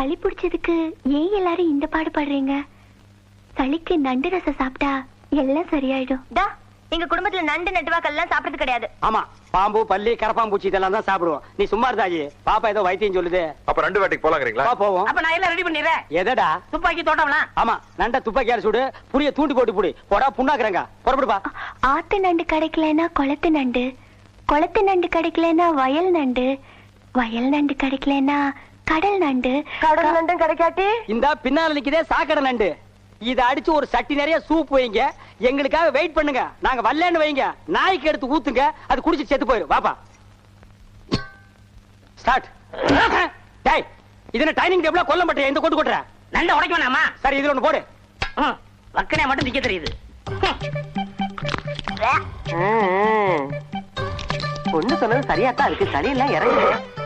சளி பிடிச்சதுக்கு ஏன் எல்லாரும் இந்த பாடுபடுறீங்க? சளிக்கு நண்டு ரசம் சாப்பிட்டா எல்லாம் சரியாயிடும். எங்க குடும்பத்துல நண்டு நட்டுவாக்கள் எல்லாம் சாப்பிடுறது கிடையாது. ஆமா, பாம்பு பல்லி கரப்பாம்பூச்சி இதெல்லாம் தான் சாப்பிடுவோம். நீ சும்மா இருந்தாயி, பாப்பா ஏதோ வைத்தியம் சொல்லுது. அப்ப 2 வேட்டைக்கு போலாங்கறீங்களா? போவோம். அப்ப நான் எல்லாம் ரெடி பண்ணிறேன். எதடா? துப்பாக்கி தோட்டம்லாம். ஆமா, நண்ட துப்பாக்கியால சுடு, புரிய தூண்டி போட்டு புடி. போடா புண்ணாக்குறங்க. புறப்படுப்பா. ஆத்து நண்டு கிடைக்கலனா குளத்து நண்டு, குளத்து நண்டு கிடைக்கலனா வயல் நண்டு, வயல் நண்டு கிடைக்கலனா கடல் நண்டு, கடல் நண்டு கிடைக்காட்டி இந்த பின்னால நிக்குதே சாக்கடை நண்டு. இத அடிச்சு ஒரு சட்டி நிறைய சூப் வைங்க, எங்களுக்காக வெயிட் பண்ணுங்க. நாங்க வரலன்னு வைங்க, நாய்க்கு எடுத்து ஊத்துங்க, அது குடிச்சு செத்து போயிடும். வாப்பா ஸ்டார்ட். டேய், இதுல டைனிங் டேபிள்ல கொல்ல மாட்டே இந்த கொட்டு கொட்ற. நண்ட உடைக்க வேணாமா? சரி, இதுல ஒன்னு போடு. வக்கனே மட்டும் நிக்க தெரியுது. பொண்ணு சொன்னது சரியாத்தான் இருக்கு, சரியெல்லாம் இறங்குது.